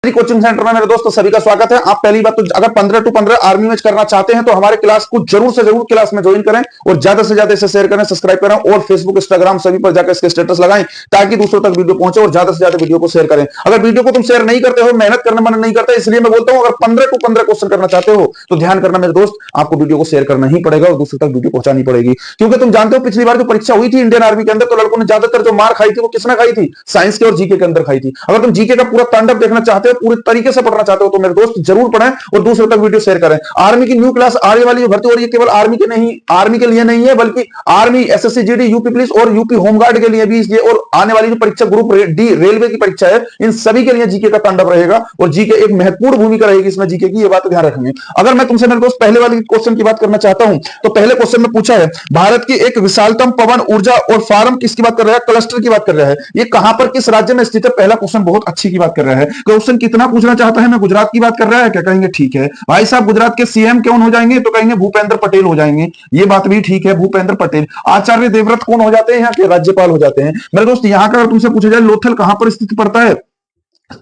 Coaching centre में मेरे दोस्तों सभी का स्वागत है। आप पहली बात तो अगर 15 टू 15 आर्मी मैच करना चाहते हैं तो हमारे क्लास को जरूर से जरूर क्लास में ज्वाइन करें और ज्यादा से ज्यादा इसे शेयर करें, सब्सक्राइब करें और फेसबुक, इंस्टाग्राम सभी पर जाकर इसके स्टेटस लगाएं ताकि दूसरों तक वीडियो पहुंचे और ज्यादा से ज्यादा वीडियो को शेयर करें। अगर वीडियो को तुम शेयर नहीं करते हो, मेहनत करने मन नहीं करता, इसलिए मैं बोलता हूं अगर 15 टू 15 क्वेश्चन करना चाहते हो तो ध्यान करना मेरे दोस्त, आपको वीडियो को शेयर करना ही पड़ेगा और दूसरों तक वीडियो पहुंचानी पड़ेगी। क्योंकि तुम जानते हो पिछली बार जो परीक्षा हुई थी इंडियन आर्मी के अंदर तो लड़कों ने ज्यादातर जो मार खाई थी वो किसने खाई थी? साइंस के और जीके के अंदर खाई थी। अगर तुम जीके का पूरा तांडव देखना चाहते हो, पूरी तरीके से पढ़ना चाहते हो तो मेरे दोस्त जरूर पढ़ें और दूसरों तक वीडियो शेयर करें। आर्मी की न्यू क्लास आने वाली भर्ती हो रही है, केवल आर्मी के लिए नहीं है बल्कि army, SSC, GD, UP police और यूपी होमगार्ड के लिए भी ये और आने वाली जो परीक्षा ग्रुप डी रेलवे की परीक्षा है, इन सभी के लिए जीके का तांडव रहेगा और जीके एक महत्वपूर्ण भूमिका रहेगी इसमें जीके की, ये बात ध्यान रखेंगे। अगर मैं तुमसे मेरे दोस्त पहले वाली क्वेश्चन की बात करना चाहता हूं तो पहले क्वेश्चन में पूछा है भारत की एक विशालतम पवन ऊर्जा और फार्म किसकी बात कर रहा है? क्लस्टर की बात कर रहा है। ये कहां पर किस राज्य में स्थित है? पहला क्वेश्चन बहुत अच्छी की बात कर रहा है। क्वेश्चन कितना पूछना चाहता है? मैं गुजरात की बात कर रहा है क्या? कहेंगे ठीक है भाई साहब। गुजरात के सीएम कौन हो जाएंगे? तो कहेंगे भूपेंद्र पटेल हो जाएंगे। ये बात भी ठीक है, भूपेंद्र पटेल। आचार्य देवव्रत कौन हो जाते हैं? यहाँ के राज्यपाल हो जाते हैं। मेरे दोस्त यहाँ का अगर तुमसे पूछा जाए लोथल कहां पर स्थित पड़ता है?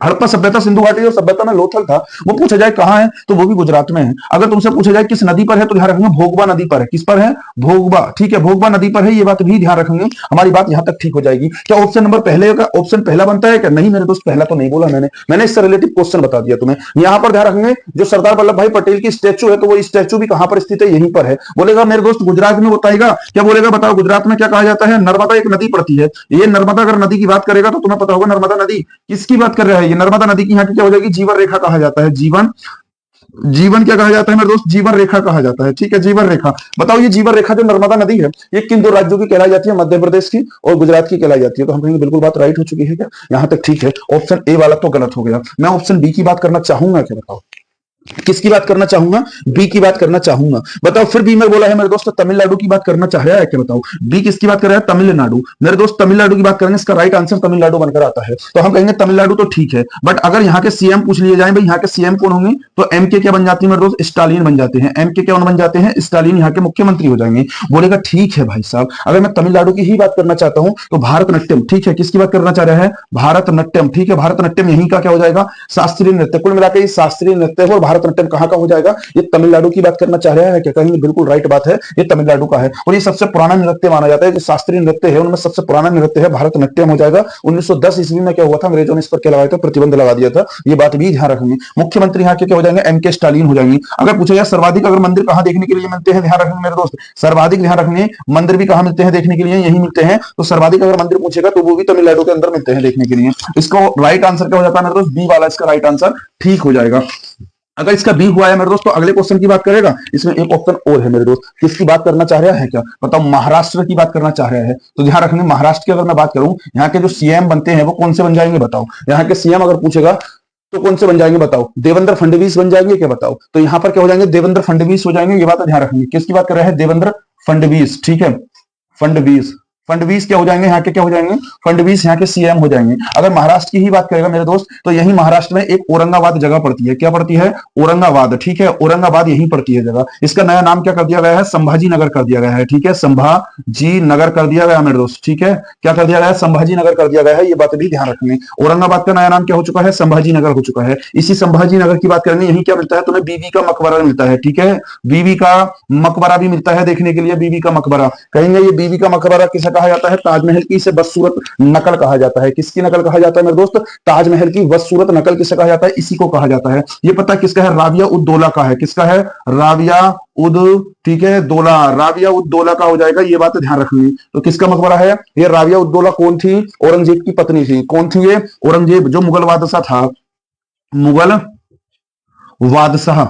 हड़प्पा सभ्यता, सिंधु घाटी जो सभ्यता में लोथल था वो पूछा जाए कहां है तो वो भी गुजरात में है। अगर तुमसे पूछा जाए किस नदी पर है तो ध्यान रखेंगे भोगबा नदी पर है। किस पर है? भोगबा। ठीक है, भोगबा नदी पर है, ये बात भी ध्यान रखेंगे। हमारी बात यहां तक ठीक हो जाएगी। क्या ऑप्शन नंबर पहले का ऑप्शन पहला बनता है क्या? नहीं मेरे दोस्त, पहला तो नहीं बोला मैंने इससे रिलेटिव क्वेश्चन बता दिया तुम्हें। यहां पर ध्यान रखेंगे जो सरदार वल्लभ भाई पटेल की स्टैचू है तो वो स्टैचू भी कहां पर स्थित है? यहीं पर है। बोलेगा मेरे दोस्त गुजरात में बताएगा क्या? बोलेगा बताओ गुजरात में क्या कहा जाता है? नर्मदा एक नदी पड़ती है। ये नर्मदा अगर नदी की बात करेगा तो तुम्हें पता होगा नर्मदा नदी किसकी बात कर रहा है? ये नर्मदा नदी की यहाँ की क्या हो जाएगी? जीवन रेखा कहा जाता है। जीवन क्या कहा जाता है मेरे दोस्त? जीवन रेखा कहा जाता है। ठीक है, जीवन रेखा। बताओ ये जीवन रेखा जो नर्मदा नदी है ये किन दो राज्यों की कहलाई जाती है? मध्य प्रदेश की और गुजरात की कहलाई जाती है। तो हम कहेंगे बिल्कुल बात राइट हो चुकी है क्या? यहां तक ठीक है। ऑप्शन ए वाला तो गलत हो गया। मैं ऑप्शन बी की बात करना चाहूंगा क्या? बताओ किसकी बात करना चाहूंगा? बी की बात करना चाहूंगा। बताओ फिर बी में बोला है मेरे दोस्त तमिलनाडु की बात करना चाह रहा है क्या? बताओ बी किसकी बात कर रहा है? तमिलनाडु। मेरे दोस्त तमिलनाडु की बात करेंगे, इसका राइट आंसर तमिलनाडु बनकर आता है। तो हम कहेंगे तमिलनाडु तो ठीक है, बट अगर यहाँ के सीएम पूछ लिए जाए भाई यहाँ के सीएम कौन होंगे तो एमके क्या बन जाती है मेरे दोस्त? स्टालिन बन जाते हैं। एमके कौन बन जाते हैं? स्टालिन यहाँ के मुख्यमंत्री हो जाएंगे। बोलेगा ठीक है भाई साहब, अगर मैं तमिलनाडु की ही बात करना चाहता हूं तो भारतनाट्यम। ठीक है, किसकी बात करना चाह रहा है? भारतनाट्यम। ठीक है, भारतनाट्यम यहीं का क्या हो जाएगा? शास्त्रीय नृत्य। कुल मिलाकर ये शास्त्रीय नृत्य है और भारतनाट्यम कहां का हो जाएगा? ये तमिलनाडु की बात करना चाह रहा है क्या? कहेंगे बिल्कुल राइट बात है, ये तमिलनाडु का है और ये सबसे पुराना नृत्य माना जाता है। जो शास्त्रीय नृत्य है उनमें सबसे पुराना नृत्य है भारतनाट्यम हो जाएगा। 1910 ईस्वी में क्या हुआ था? अंग्रेजों ने इस पर क्या लगाया था? प्रतिबंध लगा दिया था। ये बात भी ध्यान रखेंगे। मुख्यमंत्री यहाँ के क्या हो जाएंगे? एमके स्टालिन हो जाएंगे। अगर पूछा जाए सर्वाधिक अगर मंदिर कहां देखने के लिए मिलते हैं, ध्यान रखेंगे मेरे दोस्त, सर्वाधिक ध्यान रखेंगे मंदिर भी कहां मिलते हैं देखने के लिए? यही मिलते हैं। तो सर्वाधिक अगर मंदिर पूछेगा तो वो भी तमिलनाडु के अंदर मिलते हैं देखने के लिए। इसको राइट आंसर क्या हो जाता है मेरे दोस्त? बी वाला इसका राइट आंसर ठीक हो जाएगा। अगर इसका बी हुआ है मेरे दोस्त तो अगले क्वेश्चन की बात करेगा। इसमें एक ऑप्शन और है मेरे दोस्त, किसकी बात करना चाह रहा है क्या? बताओ महाराष्ट्र की बात करना चाह रहा है। तो ध्यान रखना महाराष्ट्र की अगर मैं बात करूं, यहाँ के जो सीएम बनते हैं वो कौन से बन जाएंगे? बताओ यहाँ के सीएम अगर पूछेगा तो कौन से बन जाएंगे? बताओ देवेंद्र फडणवीस बन जाएंगे क्या? बताओ तो यहाँ पर क्या हो जाएंगे? देवेंद्र फडणवीस हो जाएंगे। ये बात ध्यान रखेंगे। किसकी बात कर रहा है? देवेंद्र फडणवीस। ठीक है, फडणवीस क्या हो जाएंगे? यहाँ के क्या हो जाएंगे? फडणवीस यहाँ के सीएम हो जाएंगे। अगर महाराष्ट्र की ही बात करेगा मेरे दोस्त तो यही महाराष्ट्र में एक औरंगाबाद जगह पड़ती है। क्या पड़ती है? औरंगाबाद। ठीक है, औरंगाबाद यही पड़ती है जगह। इसका नया नाम क्या कर दिया गया है? संभाजी नगर कर दिया गया है। ठीक है, संभाजी नगर कर दिया गया मेरे दोस्त। ठीक है, क्या कर दिया गया है? संभाजी नगर कर दिया गया है। ये बात भी ध्यान रखेंगे। औरंगाबाद का नया नाम क्या हो चुका है? संभाजी नगर हो चुका है। इसी संभाजी नगर की बात करेंगे, यही क्या मिलता है तुम्हें? बीबी का मकबरा मिलता है। ठीक है, बीबी का मकबरा भी मिलता है देखने के लिए। बीबी का मकबरा कहेंगे ये बीबी का मकबरा किसे कहा जाता है? ताजमहल की इसे बदसूरत नकल कहा जाता है। किसकी नकल कहा जाता है मेरे दोस्त? ताजमहल की बदसूरत नकल किसे कहा जाता है? इसी को कहा जाता है। ये पता किसका है? राबिया उद दौला का है। किसका है? राबिया उद, ठीक है, दौला। राबिया उद दौला का हो जाएगा। ये बात ध्यान रखनी। तो किसका मकबरा है? ये राबिया उद दौला कौन थी? औरंगजेब की पत्नी थी। कौन थी ये? औरंगजेब जो मुगल बादशाह था, मुगल बादशाह,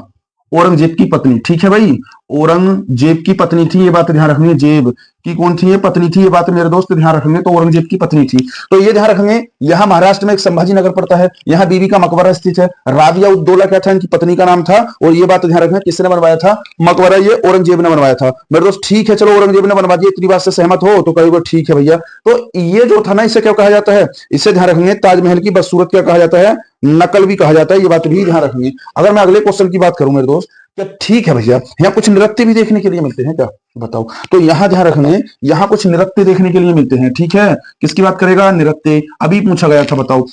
औरंगजेब की पत्नी। ठीक है भाई, औरंगजेब की पत्नी थी। ये बात ध्यान रखनी है। जेब की कौन थी? ये पत्नी थी। ये बात मेरे दोस्त ध्यान रखेंगे। तो औरंगजेब की पत्नी थी। तो ये ध्यान रखेंगे। यहाँ महाराष्ट्र में एक संभाजी नगर पड़ता है, यहाँ बीबी का मकबरा स्थित है। राबिया उद दौला क्या था? इनकी पत्नी का नाम था। और ये बात ध्यान रखना किसने बनवाया था मकबरा? ये औरंगजेब ने बनवाया था मेरे दोस्त। ठीक है, चलो औरंगजेब ने बनवा दिया, इतनी बात से सहमत हो तो कहोगे ठीक है भैया। तो ये जो था ना, इसे क्या कहा जाता है? इसे ध्यान रखेंगे ताजमहल की बदसूरत क्या कहा जाता है? नकल भी कहा जाता है। ये बात भी ध्यान रखेंगे। अगर मैं अगले क्वेश्चन की बात करूं मेरे दोस्त, क्या ठीक है भैया यहाँ कुछ नृत्य भी देखने के लिए मिलते हैं क्या? बताओ। तो यहां ध्यान रखने, यहां कुछ नृत्य देखने के लिए मिलते हैं। ठीक है, किसकी बात करेगा? नृत्य। अभी पूछा गया था, बताओ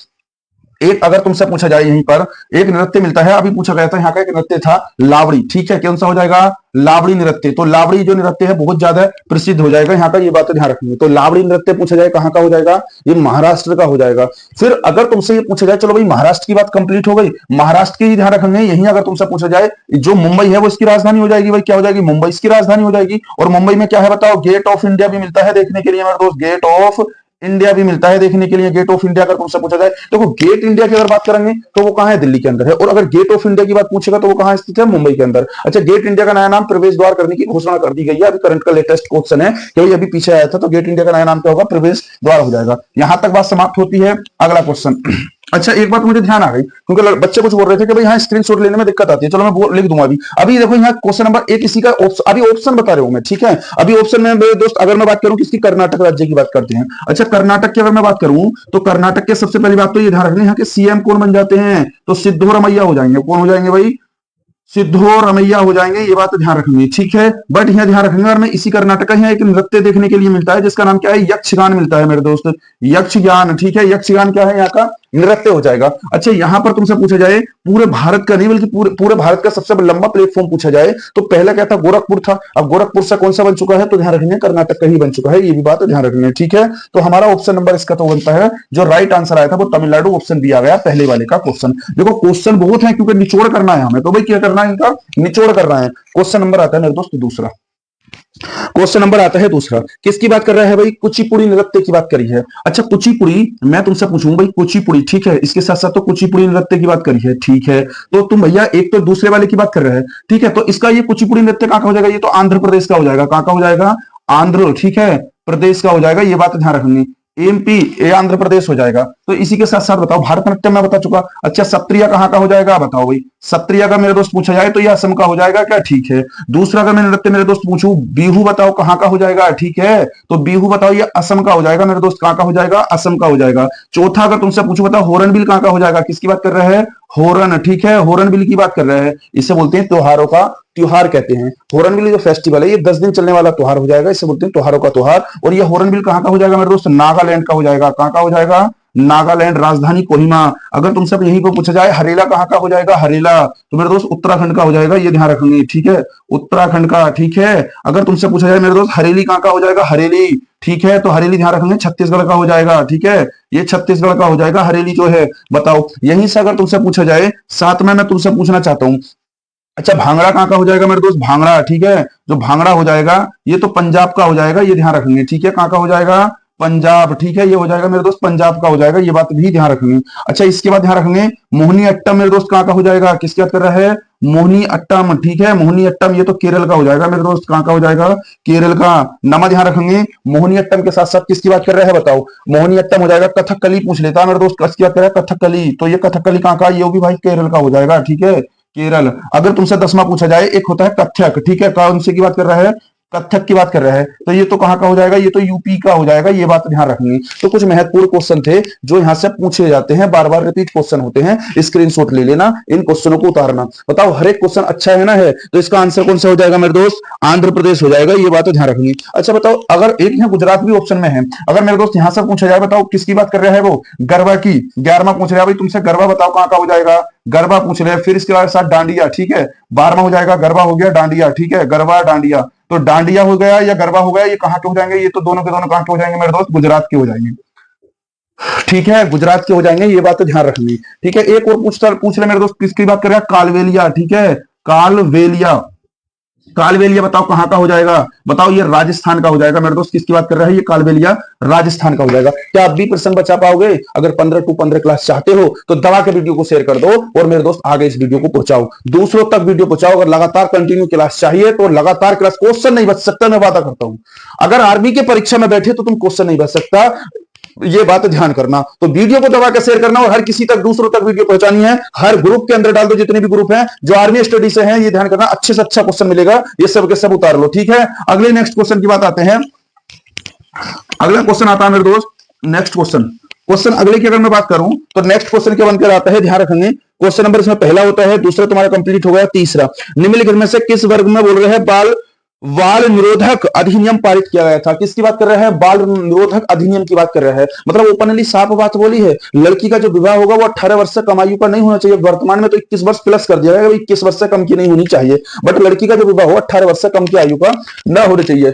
एक अगर तुमसे पूछा जाए यहीं पर एक नृत्य मिलता है, अभी पूछा गया था, यहाँ का एक नृत्य था लावड़ी, ठीक है, कौन सा हो जाएगा, लावड़ी नृत्य। तो लावड़ी जो नृत्य है बहुत ज्यादा प्रसिद्ध हो जाएगा, यहाँ का ये बात ध्यान रखेंगे। तो लावड़ी नृत्य पूछा जाए कहाँ का हो जाएगा, ये महाराष्ट्र का हो जाएगा। फिर अगर तुमसे ये पूछा जाए, चलो भाई महाराष्ट्र की बात कंप्लीट हो गई, महाराष्ट्र की ध्यान रखेंगे, यही अगर तुमसे पूछा जाए जो मुंबई है वो इसकी राजधानी हो जाएगी, भाई क्या हो जाएगी, मुंबई इसकी राजधानी हो जाएगी। और मुंबई में क्या है बताओ, गेट ऑफ इंडिया भी मिलता है देखने के लिए मेरे दोस्त, गेट ऑफ इंडिया भी मिलता है देखने के लिए। गेट ऑफ इंडिया अगर तुमसे पूछा जाए, देखो गेट इंडिया की अगर बात करेंगे तो वो कहां है, दिल्ली के अंदर है, और अगर गेट ऑफ इंडिया की बात पूछेगा तो वो कहां स्थित है, मुंबई के अंदर। अच्छा, गेट इंडिया का नया नाम प्रवेश द्वार करने की घोषणा कर दी गई है, अभी करंट का लेटेस्ट क्वेश्चन है कि भाई अभी पीछे आया था, तो गेट इंडिया का नया नाम क्या होगा, प्रवेश द्वार हो जाएगा। यहां तक बात समाप्त होती है। अगला क्वेश्चन। अच्छा, एक बात मुझे ध्यान आ गई, क्योंकि बच्चे कुछ बोल रहे थे कि भाई यहाँ स्क्रीनशॉट लेने में दिक्कत आती है, चलो मैं लिख दूंगा अभी। अभी देखो यहाँ क्वेश्चन नंबर एक, इसी का अभी ऑप्शन बता रहा हूं मैं, ठीक है। अभी ऑप्शन में मेरे दोस्त अगर मैं बात करूं किसकी, कर्नाटक राज्य की बात करते हैं। अच्छा, कर्नाटक की अगर मैं बात करूं तो कर्नाटक के सबसे पहली बात तो ये ध्यान रखना, यहाँ के सीएम कौन बन जाते हैं, तो सिद्धोरमैया हो जाएंगे। कौन हो जाएंगे भाई, सिद्धोरमैया हो जाएंगे, ये बात ध्यान रखेंगे, ठीक है। बट यहाँ ध्यान रखेंगे, और मैं इसी कर्नाटक का यहाँ एक नृत्य देखने के लिए मिलता है जिसका नाम क्या है, यक्षगान मिलता है मेरे दोस्त, यक्षगान, ठीक है। यक्षगान क्या है, यहाँ का नृत्य हो जाएगा। अच्छा, यहां पर तुमसे पूछा जाए पूरे भारत का नहीं बल्कि पूरे भारत का सबसे लंबा प्लेटफॉर्म पूछा जाए तो पहला क्या था, गोरखपुर था। अब गोरखपुर से कौन सा बन चुका है, तो ध्यान रखेंगे कर्नाटक का ही बन चुका है, ये भी बात ध्यान रखेंगे, ठीक है। तो हमारा ऑप्शन नंबर इसका तो बनता है, जो राइट आंसर आया था वो तमिलनाडु ऑप्शन बी आ गया पहले वाले का क्वेश्चन। देखो क्वेश्चन बहुत है क्योंकि निचोड़ करना है हमें, तो भाई क्या करना है, इनका निचोड़ करना है। क्वेश्चन नंबर आता है मेरे दोस्त दूसरा, क्वेश्चन नंबर आता है दूसरा, किसकी बात कर रहा है भाई, कुचिपुड़ी नृत्य की बात करी है। अच्छा, कुचिपुड़ी मैं तुमसे पूछूं भाई, कुचिपुड़ी, ठीक है, इसके साथ साथ तो कुचिपुड़ी नृत्य की बात करी है, ठीक है। तो तुम भैया एक तो दूसरे वाले की बात कर रहे हैं, ठीक है। तो इसका ये कुचिपुड़ी नृत्य कहां का हो जाएगा, ये तो आंध्र प्रदेश का हो जाएगा। कहां का हो जाएगा, आंध्र, ठीक है, प्रदेश का हो जाएगा, ये बात ध्यान रखेंगे। एमपी, ये आंध्र प्रदेश हो जाएगा। तो इसी के साथ साथ बताओ, भारतनाट्यम मैं बता चुका। अच्छा, सत्रिया कहाँ का हो जाएगा, बताओ भाई। सत्रिया का मेरे दोस्त पूछा जाए तो ये असम का हो जाएगा क्या, ठीक है। दूसरा अगर मैं नृत्य मेरे दोस्त पूछूं, बिहू बताओ कहाँ का हो जाएगा, ठीक है। तो बिहू बताओ, ये असम का हो जाएगा मेरे दोस्त, कहाँ का हो जाएगा, असम का हो जाएगा। चौथा अगर तुमसे पूछूं, बताओ हॉर्नबिल कहाँ का हो जाएगा, किसकी बात कर रहे हैं, हॉर्न, ठीक है, हॉर्नबिल की बात कर रहे हैं। इसे बोलते हैं त्योहारों का त्योहार कहते हैं। हॉर्नबिल जो फेस्टिवल है ये 10 दिन चलने वाला त्योहार हो जाएगा, इसे बोलते हैं त्योहारों का त्योहार। और ये हॉर्नबिल कहाँ का हो जाएगा मेरे दोस्त, नागालैंड का हो जाएगा। कहाँ का हो जाएगा, नागालैंड, राजधानी कोहिमा। अगर तुमसे यहीं पर पूछा जाए हरेला कहाँ का हो जाएगा, हरेला तो मेरे दोस्त उत्तराखंड का हो जाएगा, ये ध्यान रखेंगे, ठीक है, उत्तराखंड का, ठीक है। अगर तुमसे पूछा जाए मेरे दोस्त हरेली कहाँ का हो जाएगा, हरेली, ठीक है, तो हरेली ध्यान रखेंगे छत्तीसगढ़ का हो जाएगा, ठीक है, ये छत्तीसगढ़ का हो जाएगा हरेली जो है, बताओ। यहीं से अगर तुमसे पूछा जाए, साथ में मैं तुमसे पूछना चाहता हूं, अच्छा भांगड़ा कहाँ का हो जाएगा मेरे दोस्त, भांगड़ा, ठीक है, जो भांगड़ा हो जाएगा ये तो पंजाब का हो जाएगा, ये ध्यान रखेंगे, ठीक है। कहाँ का हो जाएगा, पंजाब, ठीक है, ये हो जाएगा मेरे दोस्त पंजाब का हो जाएगा, ये बात भी ध्यान रखेंगे। अच्छा, इसके बाद ध्यान रखेंगे मोहिनी अट्टम मेरे दोस्त कहाँ का हो जाएगा, किसकी बात कर रहा है, मोहिनी अट्टम, ठीक है, मोहिनी अट्टम ये तो केरल का हो जाएगा मेरे दोस्त, कहाँ का हो जाएगा, केरल का। नमा ध्यान रखेंगे, मोहिनी अट्टम के साथ साथ किसकी बात कर रहे हैं बताओ, मोहिनी अट्टम हो जाएगा। कथकली पूछ लेता है मेरे दोस्त, किसकी बात कर रहा है, कथकली, तो ये कथकली कहाँ का, ये भी भाई केरल का हो जाएगा, ठीक है, केरल। अगर तुमसे 10वां पूछा जाए, एक होता है कथक, ठीक है, कौन से की बात कर रहा है, कथक की बात कर रहा है, तो ये तो कहां का हो जाएगा, ये तो यूपी का हो जाएगा, ये बात ध्यान रखेंगे। तो कुछ महत्वपूर्ण क्वेश्चन थे जो यहां से पूछे जाते हैं, बार बार रिपीट क्वेश्चन होते हैं, स्क्रीनशॉट ले लेना, इन क्वेश्चनों को उतारना। बताओ हर एक क्वेश्चन अच्छा है ना, है तो इसका आंसर कौन सा हो जाएगा मेरे दोस्त, आंध्र प्रदेश हो जाएगा, ये बात तो ध्यान रखेंगे। अच्छा बताओ, अगर एक यहाँ गुजरात भी ऑप्शन में है, अगर मेरे दोस्त यहां से पूछा जाए, बताओ किसकी बात कर रहा है वो, गरबा की। 11वां पूछ रहा है भाई तुमसे, गरबा बताओ कहां का हो जाएगा, गरबा पूछ रहे हैं। फिर इसके बाद साथ डांडिया, ठीक है, 12वां हो जाएगा, गरबा हो गया, डांडिया, ठीक है, गरबा डांडिया। तो डांडिया हो गया या गरबा हो गया, ये कहां के हो जाएंगे, ये तो दोनों के दोनों कहां के हो जाएंगे मेरे दोस्त, गुजरात के हो जाएंगे, ठीक है, गुजरात के हो जाएंगे, ये बात तो ध्यान रखनी, ठीक है। एक और पूछ रहे मेरे दोस्त, किसकी बात कर रहे हैं, कालवेलिया, ठीक है, कालवेलिया, कालवेलिया बताओ कहां का हो जाएगा, बताओ, ये राजस्थान का हो जाएगा मेरे दोस्त, किसकी बात कर रहा है, ये कालवेलिया राजस्थान का हो जाएगा। क्या आप भी प्रश्न बचा पाओगे, अगर 15 टू 15 क्लास चाहते हो तो दबा के वीडियो को शेयर कर दो और मेरे दोस्त आगे इस वीडियो को पहुंचाओ, दूसरों तक वीडियो पहुंचाओ। अगर लगातार कंटिन्यू क्लास चाहिए तो लगातार क्लास, क्वेश्चन नहीं बच सकता, मैं वादा करता हूं। अगर आर्मी की परीक्षा में बैठे तो तुम क्वेश्चन नहीं बच सकता, ये बात ध्यान करना। तो वीडियो को दबा के शेयर करना और हर किसी तक, दूसरों तक वीडियो पहुंचानी है। हर ग्रुप के अंदर डाल दो, जितने भी ग्रुप हैं जो आर्मी स्टडी से हैं, ये ध्यान करना, अच्छे से अच्छा क्वेश्चन मिलेगा, ये सब के सब उतार लो, ठीक है। अगले नेक्स्ट क्वेश्चन की बात आते हैं। अगला क्वेश्चन आता है मेरे दोस्त, नेक्स्ट क्वेश्चन अगले की अगर मैं बात करूं तो नेक्स्ट क्वेश्चन क्या बनकर आता है, ध्यान रखेंगे। क्वेश्चन नंबर इसमें पहला होता है, दूसरा तुम्हारा कंप्लीट हो गया, तीसरा, निम्नलिखित में से किस वर्ग में बोल रहे हैं बाल बाल निरोधक अधिनियम पारित किया गया था। किसकी बात कर रहा है? बाल निरोधक अधिनियम की बात कर रहा है। मतलब ओपनली साफ बात बोली है, लड़की का जो विवाह होगा वो 18 वर्ष से कम आयु का नहीं होना चाहिए। वर्तमान में तो 21 वर्ष प्लस कर दिया गया, 21 वर्ष से कम की नहीं होनी चाहिए, बट लड़की का जो विवाह हो 18 वर्ष से कम की आयु का न होना चाहिए।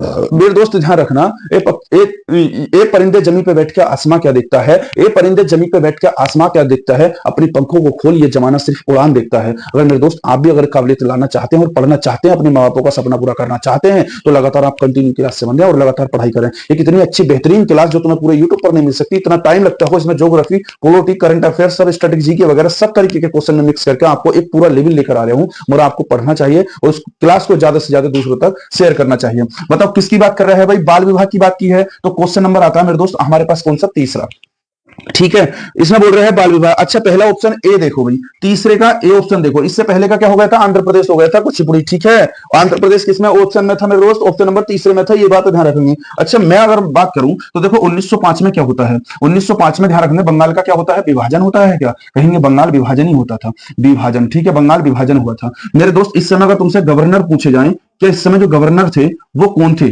मेरे दोस्त ध्यान रखना, एक परिंदे जमीन पे बैठ के आसमां क्या देखता है, एक परिंदे जमीन पे बैठ के आसमां क्या देखता है, अपनी पंखों को खोल, ये जमाना सिर्फ उड़ान देखता है। अगर मेरे दोस्त आप भी अगर काबिलियत लाना चाहते हैं और पढ़ना चाहते हैं, अपने माँ बापों का सपना पूरा करना चाहते हैं, तो लगातार आप कंटिन्यू क्लास से बन जाए और लगातार पढ़ाई करें। एक इतनी अच्छी बेहतरीन क्लास जो तुम्हें पूरे यूट्यूब पर नहीं मिल सकती, इतना टाइम लगता हो इसमें ज्योग्राफी, पॉलिटी, करंट अफेयर, सब स्ट्रेटेजी के वगैरह सब तरीके के क्वेश्चन में मिक्स करके आपको एक पूरा लेवल लेकर आ रहा हूं, और आपको पढ़ना चाहिए और उस क्लास को ज्यादा से ज्यादा दूसरों तक शेयर करना चाहिए। बताओ किसकी बात कर रहा है भाई? बाल विवाह की बात की है, तो क्वेश्चन नंबर आता है मेरे दोस्त हमारे पास कौन सा? तीसरा। ठीक है, इसमें बोल रहे हैं बाल विवाह। अच्छा, पहला ऑप्शन ए देखो भाई, तीसरे का ए ऑप्शन देखो। इससे पहले का क्या हो गया था? आंध्र प्रदेश हो गया था कुचिपुड़ी। ठीक है, आंध्र प्रदेश किसमें ऑप्शन में था मेरे दोस्त? ऑप्शन नंबर तीसरे में था, ये बात ध्यान रखेंगे। अच्छा, मैं अगर बात करूं तो देखो 1905 में क्या होता है? 1905 में ध्यान रखना, बंगाल का क्या होता है? विभाजन होता है। क्या कहेंगे? बंगाल विभाजन ही होता था, विभाजन। ठीक है, बंगाल विभाजन हुआ था मेरे दोस्त। इस समय अगर तुमसे गवर्नर पूछे जाए, क्या इस समय जो गवर्नर थे वो कौन थे?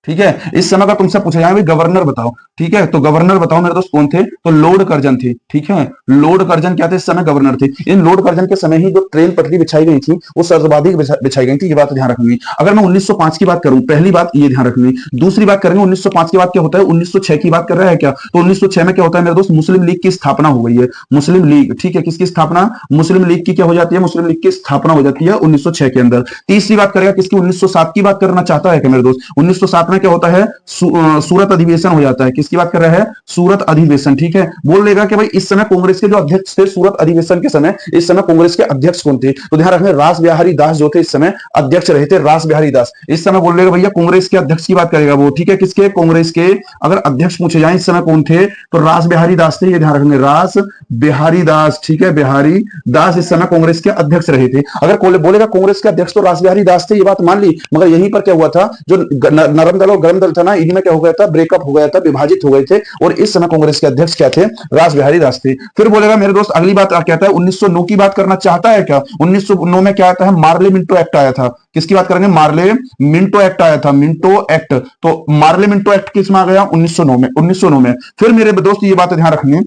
ठीक है, इस समय का तुमसे पूछा जाए गवर्नर बताओ। ठीक है, तो गवर्नर बताओ मेरे दोस्त कौन थे? तो लॉर्ड कर्जन थे। ठीक है, लॉर्ड कर्जन क्या थे? इस समय गवर्नर थे। इन लॉर्ड कर्जन के समय ही जो ट्रेन पटरी बिछाई गई थी वो सर्वाधिक बिछाई गई थी, ये बात ध्यान रखनी। अगर मैं 1905 की बात करूं, पहली बात ये ध्यान रखनी। दूसरी बात करेंगे 1905 के बाद क्या होता है? 1906 की बात कर रहा है क्या? तो 1906 में क्या होता है मेरे दोस्त? मुस्लिम लीग की स्थापना हो गई है। मुस्लिम लीग, ठीक है, किसकी स्थापना? मुस्लिम लीग की क्या हो जाती है? मुस्लिम लीग की स्थापना हो जाती है 1906 के अंदर। तीसरी बात करेगा किसकी? 1907 की बात करना चाहता है क्या मेरे दोस्त? 1907 में क्या होता है? सूरत अधिवेशन हो जाता है। किसकी बात कर रहा है? सूरत अधिवेशन। ठीक है, बोल लेगा कि भाई इस समय कांग्रेस के जो अध्यक्ष थे सूरत अधिवेशन के समय, इस समय कांग्रेस के अध्यक्ष कौन थे? तो ध्यान रखना, रास बिहारी दास जो थे इस समय अध्यक्ष रहे थे, रास बिहारी दास। इस समय बोल लेगा भैया कांग्रेस के अध्यक्ष की बात करेगा वो। ठीक है, किसके? कांग्रेस के अगर अध्यक्ष पूछे जाए इस समय कौन थे, तो रास बिहारी दास थे, ये ध्यान रखेंगे, रास बिहारी दास। ठीक है, बिहारी दास इस समय कांग्रेस के अध्यक्ष रहे थे। अगर बोलेगा कांग्रेस के अध्यक्ष तो रास बिहारी दास थे, ये बात मान ली, मगर यहीं पर क्या हुआ था? जो नरम दल और गरम दल था ना, इन्हीं में क्या हो गया था? ब्रेकअप हो गया था, विभाजित हो गए थे, और इस समय कांग्रेस के अध्यक्ष क्या थे? रास बिहारी दास थे। फिर बोलेगा मेरे दोस्त अगली बात क्या कहता है? 1909 की बात करना चाहता है क्या? 1909 में क्या आता है? मार्ले मिंटो एक्ट आया था। किसकी बात करेंगे? मार्ले मिंटो एक्ट आया था, मिंटो एक्ट। तो मार्ले मिंटो एक्ट किस में आ गया? 1909 में, 1909 में। फिर मेरे दोस्त ये बात ध्यान रखनी,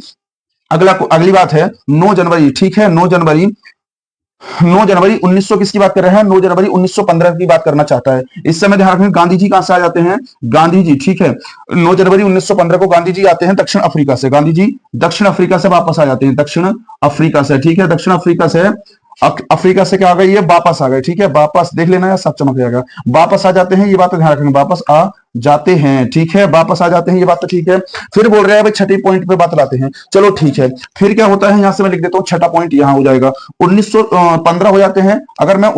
अगली बात है 9 जनवरी। ठीक है, 9 जनवरी 1900 किसकी बात कर रहे हैं? 9 जनवरी 1915 की बात करना चाहता है। इस समय ध्यान रखें गांधी जी कहां से आ जाते हैं? गांधी जी, ठीक है, 9 जनवरी 1915 को गांधी जी आते हैं दक्षिण अफ्रीका से। गांधी जी दक्षिण अफ्रीका से वापस आ जाते हैं, दक्षिण अफ्रीका से। ठीक है, दक्षिण अफ्रीका से, अफ्रीका से क्या आ गई? ये वापस आ गए। ठीक है, वापस देख लेना या सब चमक जाएगा। वापस आ जाते हैं, ये बात ध्यान रखेंगे, वापस आ जाते हैं। ठीक है, वापस आ जाते हैं, ये बात तो ठीक है। फिर बोल रहे हैं भाई छठे पॉइंट पे बात लाते हैं, चलो ठीक है। फिर क्या होता है? यहां से मैं लिख देता हूं, छठा पॉइंट यहां हो जाएगा। 1915 हो जाते हैं। अगर मैं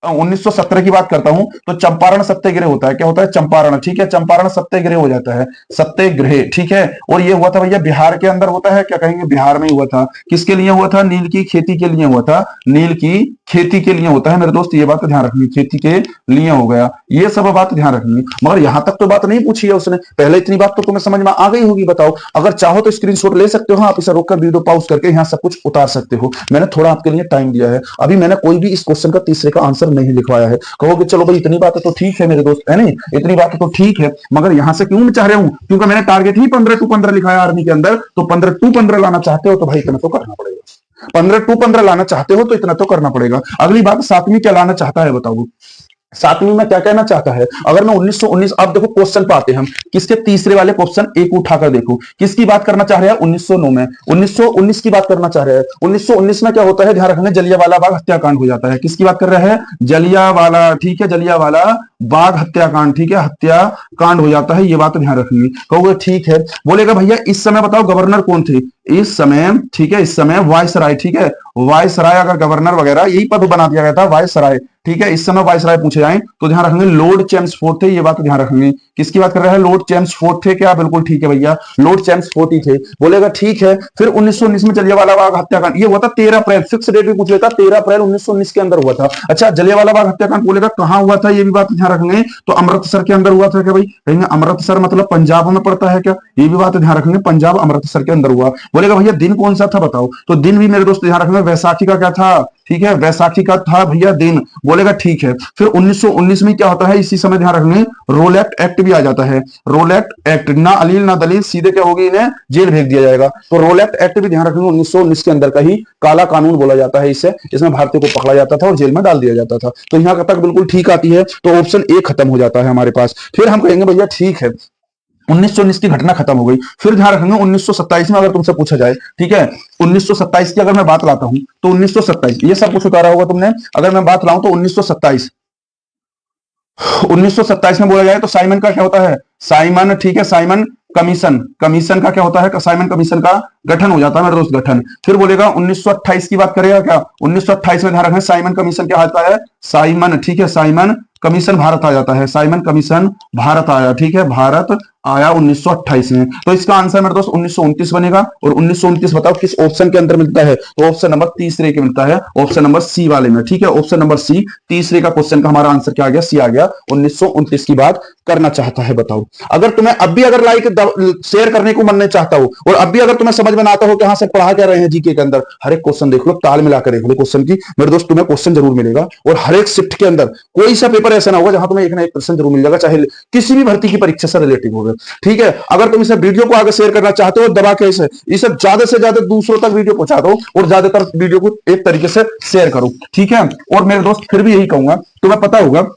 1917 की बात करता हूं तो चंपारण सत्याग्रह होता है। क्या होता है? चंपारण। ठीक है, चंपारण सत्याग्रह हो जाता है, सत्याग्रह। ठीक है, और ये हुआ था भैया बिहार के अंदर होता है। क्या कहेंगे? बिहार में ही हुआ था। किसके लिए हुआ था? नील की खेती के लिए हुआ था, नील की खेती के लिए होता है मेरे दोस्त, ये बात ध्यान रखनी, खेती के लिए हो गया। ये सब बात ध्यान रखनी, मगर यहां तक तो बात नहीं पूछी है उसने, पहले इतनी बात तो तुम्हें समझ में आ गई होगी। बताओ, अगर चाहो तो स्क्रीनशॉट ले सकते हो, आप इसे रोककर वीडियो पॉज करके यहां सब कुछ उतार सकते हो। मैंने थोड़ा आपके लिए टाइम दिया है, अभी मैंने कोई भी इस क्वेश्चन का तीसरे का आंसर नहीं लिखवाया है। कहोगे चलो भाई इतनी बात है तो ठीक है मेरे दोस्त, है नहीं, इतनी बात है तो ठीक है, मगर यहां से क्यों मैं चाह रहा हूं? क्योंकि मैंने टारगेट ही 15 टू 15 लिखाया आर्मी के अंदर, तो 15 टू 15 लाना चाहते हो तो भाई इतना तो करना पड़ेगा। 15 टू 15 लाना चाहते हो तो इतना तो करना पड़ेगा। अगली बात, सातवीं क्या लाना चाहता है बताओ? सातवीं में क्या कहना चाहता है? अगर मैं 1919, अब देखो क्वेश्चन पाते हैं हम, किसके तीसरे वाले क्वेश्चन एक उठाकर देखो, किसकी बात करना चाह रहे हैं? 1909 में, 1919 की बात करना चाह रहे हैं। 1919 में क्या होता है? ध्यान रखना, जलियांवाला बाग हत्याकांड हो जाता है। किसकी बात कर रहे हैं? जलियांवाला। ठीक है, जलियांवाला बाग हत्याकांड। ठीक है, हत्याकांड हो जाता है, ये बात ध्यान रखनी। कहोगे ठीक है, बोलेगा भैया इस समय बताओ गवर्नर कौन थे इस समय? ठीक है, इस समय वायसराय। ठीक है, वायसराय, अगर गवर्नर वगैरह यही पद बना दिया गया था, वायसराय। ठीक है, इस समय वायसराय पूछे जाए तो ध्यान रखेंगे लॉर्ड चेम्सफोर्ड थे, ये बात ध्यान रखेंगे। किसकी बात कर रहे हैं? लॉर्ड चेम्सफोर्ड थे क्या? बिल्कुल ठीक है भैया, लॉर्ड चेम्सफोर्ड ही थे। बोलेगा ठीक है। फिर 1919 में जलियांवाला बाग हत्याकांड, ये हुआ था 13 अप्रैल, फिक्स डेट भी पूछ लेता, 13 अप्रैल 1919 के अंदर हुआ था। अच्छा, जलियांवाला बाग हत्याकांड बोलेगा कहां हुआ था, ये भी बात ध्यान रखेंगे। तो अमृतसर के अंदर हुआ था क्या भाई? कहेंगे अमृतसर मतलब पंजाब में पड़ता है क्या? ये भी बात ध्यान रखेंगे, पंजाब अमृतसर के अंदर हुआ। बोलेगा भैया दिन कौन सा था बताओ? तो दिन भी मेरे दोस्त ध्यान रखेंगे, वैसाखी का क्या था? ठीक है, वैसाखी का था भैया दिन। बोलेगा ठीक है। फिर 1919 में क्या होता है, इसी समय ध्यान रखना, रोलैक्ट एक्ट भी आ जाता है। रोलैक्ट एक्ट, ना अलील ना दलील, सीधे क्या होगी, इन्हें जेल भेज दिया जाएगा। तो रोलैक्ट एक्ट भी ध्यान रखना 1919 के अंदर का ही काला कानून बोला जाता है इसे। इसमें भारतीय को पकड़ा जाता था और जेल में डाल दिया जाता था। तो यहां तक बिल्कुल ठीक आती है, तो ऑप्शन ए खत्म हो जाता है हमारे पास। फिर हम कहेंगे भैया ठीक है 1919 की घटना खत्म हो गई। फिर ध्यान रखेंगे 1927 में अगर तुमसे पूछा जाए, ठीक है, 1927 की अगर मैं बात लाता हूं तो 1927, ये सब कुछ उतारा होगा तुमने, अगर मैं बात लाऊं तो 1927 में बोला जाए तो साइमन का क्या होता है, साइमन, ठीक है, साइमन कमीशन, कमीशन का क्या होता है, साइमन कमीशन का गठन हो जाता है मेरे दोस्त, गठन। फिर बोलेगा 1928 की बात करेगा क्या, 1928 में ध्यान रखें साइमन कमीशन क्या आता है, साइमन, ठीक है, साइमन कमीशन भारत आ जाता है, साइमन कमीशन भारत आया, ठीक है, भारत आया 1928 में। तो इसका आंसर मेरे दोस्त 1929 बनेगा। और 1929 बताओ किस ऑप्शन के अंदर मिलता है, तो ऑप्शन नंबर तीसरे के मिलता है, ऑप्शन नंबर सी वाले में, ठीक है, ऑप्शन नंबर सी, तीसरे का क्वेश्चन का हमारा आंसर क्या आ गया, सी आ गया। 1929 की बात करना चाहता है, बताओ। अगर तुम्हें अब भी अगर लाइक शेयर करने को मन नहीं चाहता हो, और अब भी अगर तुम्हें समझ में आता हो कि हाँ सर पढ़ा क्या रहे हैं जीके के अंदर, हर एक क्वेश्चन देख लो, ताल मिलाकर देख लो क्वेश्चन की, मेरे दोस्त तुम्हें क्वेश्चन जरूर मिलेगा। और हर एक शिफ्ट के अंदर कोई सा पेपर ऐसा ना होगा जहां तुम्हें एक ना एक प्रश्न जरूर मिल जाएगा, चाहे किसी भी भर्ती की परीक्षा से रिलेटिव होगा, ठीक है। अगर तुम इसे वीडियो को आगे शेयर करना चाहते हो, दबा के इसे ज्यादा से ज्यादा दूसरों तक वीडियो पहुंचा दो, और ज्यादातर वीडियो को एक तरीके से शेयर करो, ठीक है। और मेरे दोस्त फिर भी यही कहूंगा, तुम्हें पता होगा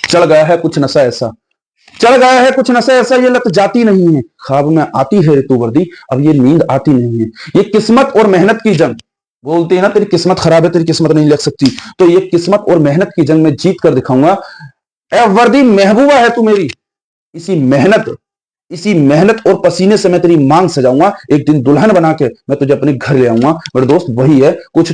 चल गया है कुछ नशा ऐसा, चल गया है कुछ नशा ऐसा, ये लत जाती नहीं है, ख्वाब में आती है ऋतु वर्दी, अब ये नींद आती नहीं है, ये किस्मत और मेहनत की जंग, बोलते हैं ना तेरी किस्मत खराब है, तेरी किस्मत नहीं लग सकती, तो ये किस्मत और मेहनत की जंग में जीत कर दिखाऊंगा। ए वर्दी महबूबा है तू मेरी, इसी मेहनत और पसीने से मैं तेरी मांग सजाऊंगा, एक दिन दुल्हन बना के मैं तुझे अपने घर ले आऊंगा। मेरे दोस्त वही है, कुछ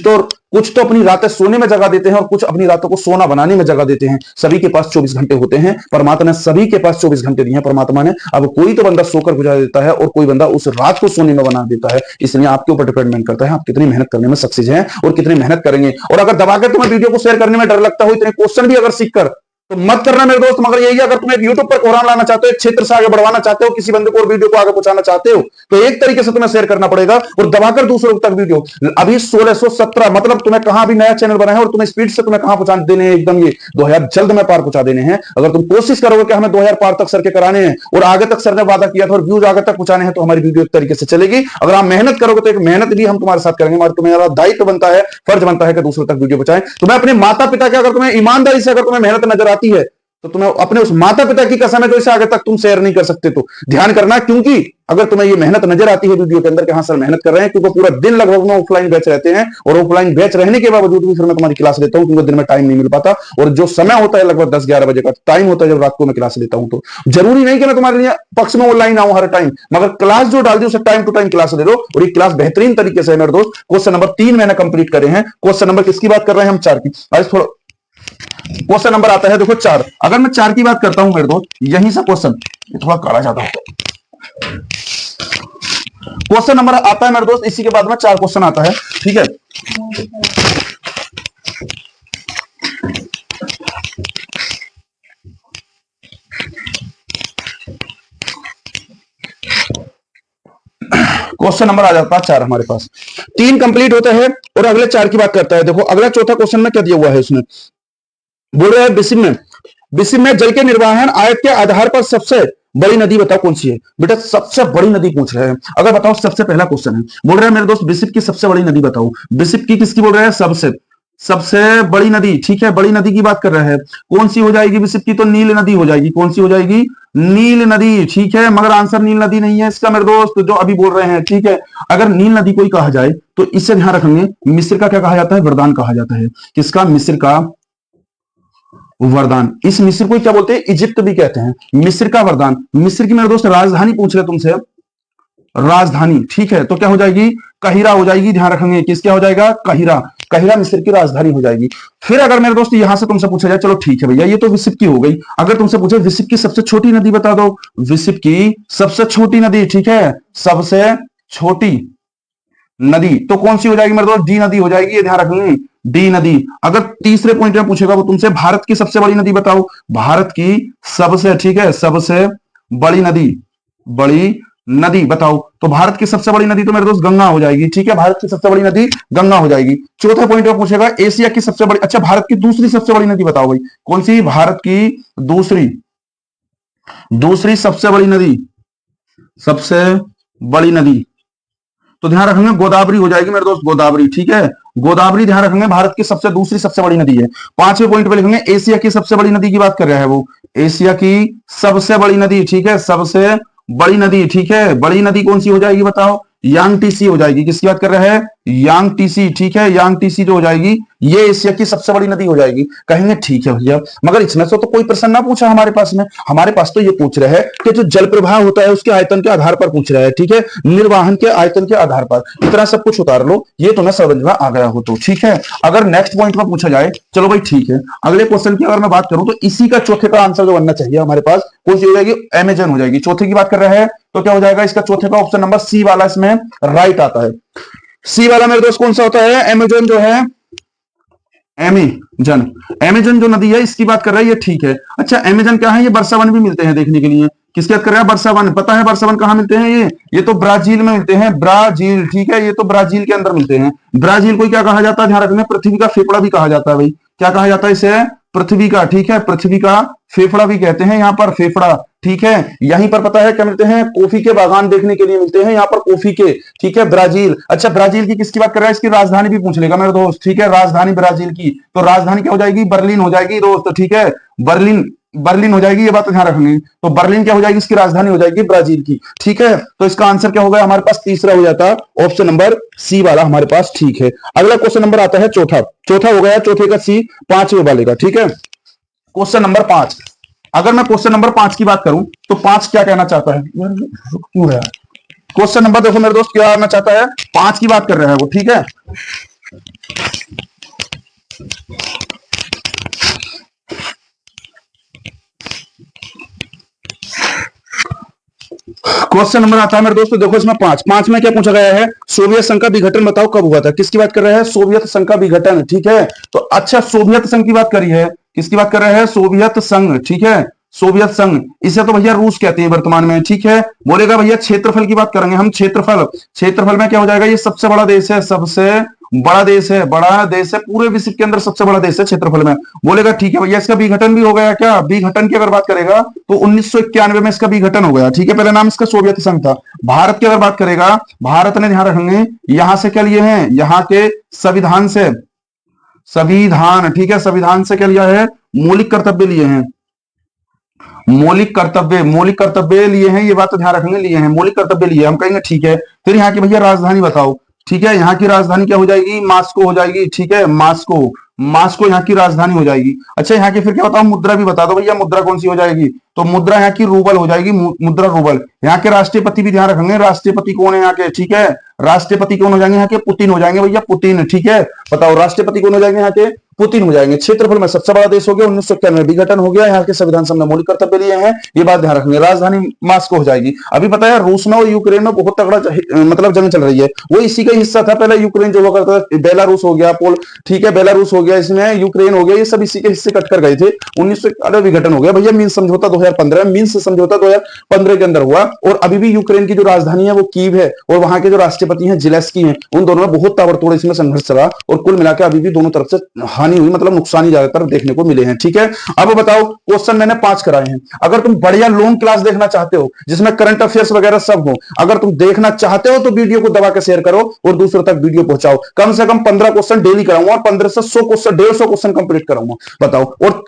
तो अपनी रातें सोने में जगा देते हैं, और कुछ अपनी रातों को सोना बनाने में जगा देते हैं। सभी के पास 24 घंटे होते हैं, परमात्मा ने सभी के पास 24 घंटे दिए हैं परमात्मा ने। अब कोई तो बंदा सोकर गुजार देता है, और कोई बंदा उस रात को सोने में बना देता है। इसलिए आपके ऊपर डिपेंड करता है आप कितनी मेहनत करने में सक्सेस हैं और कितनी मेहनत करेंगे। और अगर दबाकर तुम्हें वीडियो को शेयर करने में डर लगता हो, इतने क्वेश्चन भी अगर सीख कर, तो मत करना मेरे दोस्त। मगर यही अगर तुम एक यूट्यूब पर कोहराम लाना चाहते हो, एक क्षेत्र से आगे बढ़वाना चाहते हो, किसी बंदे को और वीडियो को आगे पहुंचाना चाहते हो, तो एक तरीके से तुम्हें शेयर करना पड़ेगा और दबाकर दूसरों तक वीडियो। अभी 1617 मतलब तुम्हें कहां भी नया चैनल बना है, और तुम्हें स्पीड से तुम्हें कहां पहुंचा देने हैं, एकदम ये 2000 जल्द में पार पहुंचा देने हैं। अगर तुम कोशिश करोगे कि हमें 2000 पार तक सर के कराने हैं, और आगे तक सर ने वादा किया था और व्यूज आगे तक पहुंचाने हैं, तो हमारी वीडियो एक तरीके से चलेगी। अगर आप मेहनत करोगे तो एक मेहनत भी हम तुम्हारे साथ करेंगे, हमारा तुम्हारा दायित्व बनता है, फर्ज बनता है कि दूसरों तक वीडियो पहुंचाएं। तुम्हें अपने माता पिता के, अगर तुम्हें ईमानदारी से अगर तुम्हें मेहनत नजर आती है, तो तुम्हें अपने उस माता पिता की कसम है जो इसे आगे तक तुम शेयर नहीं कर सकते, तो ध्यान करना। क्योंकि अगर तुम्हें ये मेहनत नजर आती है वीडियो के अंदर कि हाँ सर मेहनत कर रहे हैं, क्योंकि पूरा दिन लगभग में ऑफलाइन बैच रहते हैं, और ऑफलाइन बैच रहने के बावजूद भी फिर मैं तुम्हारी क्लास लेता हूं, क्योंकि दिन में टाइम नहीं मिल पाता, और जो समय होता है लगभग 10-11 बजे का टाइम होता है जब रात को मैं क्लास लेता हूं। तो जरूरी नहीं कि मैं तुम्हारे लिए पक्ष में ऑनलाइन आऊं हर टाइम, मगर क्लास जो डाल दी उसे टाइम टू टाइम क्लास ले लो। और ये क्लास बेहतरीन तरीके से मेरे दोस्त क्वेश्चन नंबर 3 मैंने कंप्लीट करे हैं। क्वेश्चन नंबर किसकी बात कर रहे हैं हम, 4 की। आज थोड़ा क्वेश्चन नंबर आता है देखो 4। अगर मैं 4 की बात करता हूं मेरे दोस्त, यहीं से क्वेश्चन थोड़ा काला जाता है, क्वेश्चन नंबर आता है मेरे दोस्त, इसी के बाद में 4 क्वेश्चन आता है, ठीक है। क्वेश्चन नंबर आ जाता है 4 हमारे पास, 3 कंप्लीट होते हैं और अगले 4 की बात करता है। देखो अगला चौथा क्वेश्चन में क्या दिया हुआ है, उसमें बोल रहा है विश्व में जल के निर्वहन आयत के आधार पर सबसे बड़ी नदी बताओ कौन सी है। बेटा सबसे बड़ी नदी पूछ रहे हैं, अगर बताओ सबसे पहला क्वेश्चन है, बोल रहे हैं मेरे दोस्त विश्व की सबसे बड़ी नदी बताओ। विश्व की किसकी बोल रहे हैं, सबसे बड़ी नदी, ठीक है, बड़ी नदी की बात कर रहे हैं। कौन सी हो जाएगी विश्व की, तो नील नदी हो जाएगी। कौन सी हो जाएगी, नील नदी, ठीक है। मगर आंसर नील नदी नहीं है इसका मेरे दोस्त, जो अभी बोल रहे हैं, ठीक है। अगर नील नदी कोई कहा जाए तो इससे ध्यान रखेंगे, मिस्र का क्या कहा जाता है, वरदान कहा जाता है। किसका, मिस्र का वरदान। इस मिस्र को क्या बोलते हैं, इजिप्ट भी कहते हैं। मिस्र का वरदान, मिस्र की मेरे दोस्त राजधानी पूछ रहे तुमसे, राजधानी, ठीक है, तो क्या हो जाएगी, काहिरा हो जाएगी। ध्यान रखेंगे किस क्या हो जाएगा, काहिरा, काहिरा मिस्र की राजधानी हो जाएगी। फिर अगर मेरे दोस्त यहां से तुमसे पूछा जाए, चलो ठीक है भैया ये तो विश्व की हो गई, अगर तुमसे पूछे विश्व की सबसे छोटी नदी बता दो, विश्व की सबसे छोटी नदी, ठीक है, सबसे छोटी नदी, तो कौन सी हो जाएगी मेरे दोस्त, डी नदी हो जाएगी, ये ध्यान रखेंगे, डी नदी। अगर तीसरे पॉइंट में पूछेगा वो तुमसे भारत की सबसे बड़ी नदी बताओ, भारत की सबसे, ठीक है, सबसे बड़ी नदी, बड़ी नदी बताओ। तो भारत की सबसे बड़ी नदी तो मेरे दोस्त गंगा हो जाएगी, ठीक है, भारत की सबसे बड़ी नदी गंगा हो जाएगी। चौथा पॉइंट में पूछेगा एशिया की सबसे बड़ी, अच्छा भारत की दूसरी सबसे बड़ी नदी बताओ भाई, कौन सी भारत की दूसरी दूसरी सबसे बड़ी नदी, सबसे बड़ी नदी, तो ध्यान रखेंगे गोदावरी हो जाएगी मेरे दोस्त, गोदावरी, ठीक है, गोदावरी ध्यान रखेंगे, भारत की सबसे दूसरी सबसे बड़ी नदी है। पांचवें पॉइंट पे लिखेंगे एशिया की सबसे बड़ी नदी की बात कर रहा है वो, एशिया की सबसे बड़ी नदी, ठीक है, सबसे बड़ी नदी, ठीक है, बड़ी नदी कौन सी हो जाएगी बताओ, यांग टीसी हो जाएगी। किसकी बात कर रहा है, यांग टीसी, ठीक है, यांग टीसी जो हो जाएगी ये एशिया की सबसे बड़ी नदी हो जाएगी। कहेंगे ठीक है भैया, मगर इसमें से तो कोई प्रश्न ना पूछा हमारे पास में, हमारे पास तो ये पूछ रहा है कि जो जल प्रवाह होता है उसके आयतन के आधार पर पूछ रहा है, ठीक है, निर्वाहन के आयतन के आधार पर, इतना सब कुछ उतार लो, ये तुम्हें समझ में आ गया हो तो ठीक है। अगर नेक्स्ट पॉइंट में पूछा जाए, चलो भाई ठीक है, अगले क्वेश्चन की अगर मैं बात करूं तो इसी का चौथे का आंसर जो बनना चाहिए हमारे पास, कौन सी हो जाएगी, अमेजन हो जाएगी। चौथे की बात कर रहा है तो क्या हो जाएगा इसका चौथे का ऑप्शन नंबर सी वाला इसमें राइट आता है। सी वाला मेरे दोस्त कौन सा होता है, अमेजन जो है, अमेजन, अमेजन जो नदी है इसकी बात कर रहा है ये, ठीक है। अच्छा अमेजन क्या है, ये वर्षावन भी मिलते हैं देखने के लिए, किसकी बात कर रहा है, वर्षावन, पता है वर्षावन कहां मिलते हैं, ये तो ब्राजील में मिलते हैं, ब्राजील, ठीक है, ये तो ब्राजील के अंदर मिलते हैं। ब्राजील को क्या कहा जाता है, ध्यान रखना, पृथ्वी का फेफड़ा भी कहा जाता है भाई, क्या कहा जाता है इसे, पृथ्वी का, ठीक है, पृथ्वी का फेफड़ा भी कहते हैं यहाँ पर, फेफड़ा, ठीक है। यहीं पर पता है क्या मिलते हैं, कॉफी के बागान देखने के लिए मिलते हैं यहाँ पर, कॉफी के, ठीक है, ब्राजील। अच्छा ब्राजील की किसकी बात कर रहा है, इसकी राजधानी भी पूछ लेगा मेरे दोस्त, ठीक है, राजधानी ब्राजील की, तो राजधानी क्या हो जाएगी, बर्लिन हो जाएगी दोस्त, ठीक है, बर्लिन, बर्लिन हो जाएगी, ये बात ध्यान रखनी। तो बर्लिन क्या हो जाएगी, इसकी राजधानी हो जाएगी ब्राजील की, ठीक है। तो इसका आंसर क्या हो गया हमारे पास, तीसरा हो जाता ऑप्शन नंबर सी वाला हमारे पास, ठीक है। अगला क्वेश्चन नंबर आता है चौथा, चौथा हो गया, चौथे का सी, पांचवें वाले का, ठीक है, क्वेश्चन नंबर 5। अगर मैं क्वेश्चन नंबर 5 की बात करूं तो 5 क्या कहना चाहता है, क्यों है क्वेश्चन नंबर, देखो मेरे दोस्त क्या कहना चाहता है, 5 की बात कर रहा है वो, ठीक है। क्वेश्चन नंबर आता है मेरे दोस्तों, देखो इसमें 5 में क्या पूछा गया है, सोवियत संघ का विघटन बताओ कब हुआ था। किसकी बात कर रहा है, सोवियत संघ का विघटन, ठीक है। तो अच्छा सोवियत संघ की बात करी है, किसकी बात कर रहा है, सोवियत संघ, ठीक है, सोवियत संघ, इसे तो भैया रूस कहते हैं वर्तमान में, ठीक है। बोलेगा भैया क्षेत्रफल की बात करेंगे हम, क्षेत्रफल, क्षेत्रफल में क्या हो जाएगा, ये सबसे बड़ा देश है, सबसे बड़ा देश है, बड़ा देश है, पूरे विश्व के अंदर सबसे बड़ा देश है क्षेत्रफल में। बोलेगा ठीक है भैया, इसका विघटन भी हो गया क्या, विघटन की अगर बात करेगा तो 1991 में इसका विघटन हो गया, ठीक है। पहले नाम इसका सोवियत संघ था। भारत की अगर बात करेगा, भारत ने, ध्यान रखेंगे, यहां से क्या लिए हैं, यहाँ के संविधान से, संविधान, ठीक है, संविधान से क्या लिया है, मौलिक कर्तव्य लिए हैं, मौलिक कर्तव्य, मौलिक कर्तव्य लिए हैं, ये बात तो ध्यान रखेंगे, लिए हैं, मौलिक कर्तव्य लिए। हम कहेंगे ठीक है, फिर यहाँ की भैया राजधानी बताओ, ठीक है, यहाँ की राजधानी क्या हो जाएगी, मास्को हो जाएगी, ठीक है, मास्को, मास्को यहाँ की राजधानी हो जाएगी। अच्छा यहाँ की फिर क्या बताओ, मुद्रा भी बता दो भैया, मुद्रा कौन सी हो जाएगी, तो मुद्रा यहाँ की रूबल हो जाएगी, मुद्रा रूबल। यहाँ के राष्ट्रपति भी ध्यान रखेंगे, राष्ट्रपति कौन है यहाँ के, ठीक है, राष्ट्रपति कौन हो जाएंगे यहाँ के, पुतिन हो जाएंगे भैया, पुतिन, ठीक है। बताओ राष्ट्रपति कौन हो जाएंगे यहाँ के, पुतिन हो जाएंगे। क्षेत्रफल में सबसे बड़ा देश हो गया, 1991 में विघटन हो गया, यहाँ के संविधान सबने मौलिक कर्तव्य लिए हैं, ये बात ध्यान रखेंगे। राजधानी मास्को हो जाएगी। अभी पता है रूस में और यूक्रेन में बहुत तगड़ा मतलब जंग चल रही है, वो इसी का हिस्सा था। पहले यूक्रेन जो हुआ करता था, बेलारूस हो गया, पोल, ठीक है, बेलारूस हो गया, इसमें यूक्रेन हो गया, ये सब इसी के हिस्से कट कर गए थे। 1991 विघटन हो गया भैया, मिन्स समझौता 2015, मिन्स समझौता 2015 के अंदर हुआ। और अभी भी यूक्रेन की जो राजधानी है वो कीव है, और वहां के जो राष्ट्रपति हैं जेलेंस्की हैं, उन दोनों में बहुत ताबड़तोड़ इसमें संघर्ष चला, और कुल मिलाकर अभी भी दोनों तरफ से हानि हुई, मतलब नुकसान ज्यादातर देखने को मिले हैं, ठीक है। अब बताओ क्वेश्चन मैंने 5 कराए हैं। अगर तुम बढ़िया लॉन्ग क्लास देखना चाहते हो जिसमें करंट अफेयर्स वगैरह सब हो, अगर तुम देखना चाहते हो तो वीडियो को दबा के शेयर करो और दूसरों तक वीडियो पहुंचाओ। कम से कम 15 क्वेश्चन डेली कराऊंगा, 15 से 100 क्वेश्चन, 150 क्वेश्चन कंप्लीट कराऊंगा, बताओ। और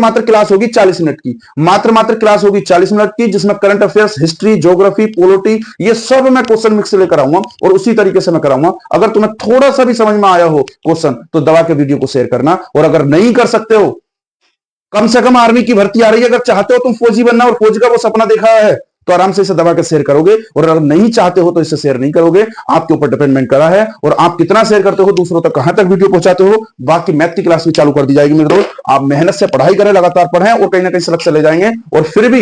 मात्र क्लास होगी 40 मिनट की, मात्र क्लास होगी 40 मिनट की, जिसमें current affairs, history, geography, polity, ये सब मैं क्वेश्चन मिक्स लेकर आऊंगा और उसी तरीके से मैं कराऊंगा। अगर तुम्हें थोड़ा सा भी समझ में आया हो क्वेश्चन तो दबा के वीडियो को शेयर करना, और अगर नहीं कर सकते हो, कम से कम आर्मी की भर्ती आ रही है, अगर चाहते हो तुम फौजी बनना और फौज का वो सपना देखा है तो आराम से इसे दबा के शेयर करोगे, और अगर नहीं चाहते हो तो इसे शेयर नहीं करोगे। आपके ऊपर डिपेंडेंट करा है, और आप कितना शेयर करते हो, दूसरों तक कहां तक वीडियो पहुंचाते हो। बाकी मैथ की क्लास भी चालू कर दी जाएगी मेरे दोस्त, आप मेहनत से पढ़ाई करें, लगातार पढ़ें, और कहीं ना कहीं सिलेक्शन ले जाएंगे। और फिर भी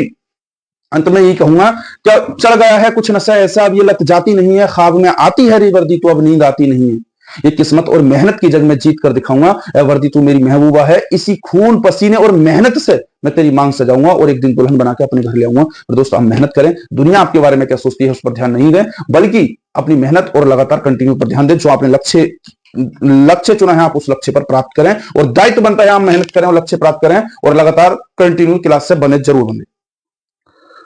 अंत में यही कहूंगा, क्या चढ़ गया है कुछ नशा ऐसा, अब ये लत जाती नहीं है, ख्वाब में आती है रिवर्दी तो अब नींद आती नहीं है। ये किस्मत और मेहनत की जंग में जीत कर दिखाऊंगा। ए वर्दी तू मेरी महबूबा है, इसी खून पसीने और मेहनत से मैं तेरी मांग सजाऊंगा और एक दिन दुल्हन बना के अपने घर ले आऊंगा। और दोस्तों, आप मेहनत करें, दुनिया आपके बारे में क्या सोचती है उस पर ध्यान नहीं दें, बल्कि अपनी मेहनत और लगातार कंटिन्यू पर ध्यान दें। जो आपने लक्ष्य चुना है, आप उस लक्ष्य पर प्राप्त करें, और दायित्व बनता है आप मेहनत करें और लक्ष्य प्राप्त करें, और लगातार कंटिन्यू क्लास से बने, जरूर बने।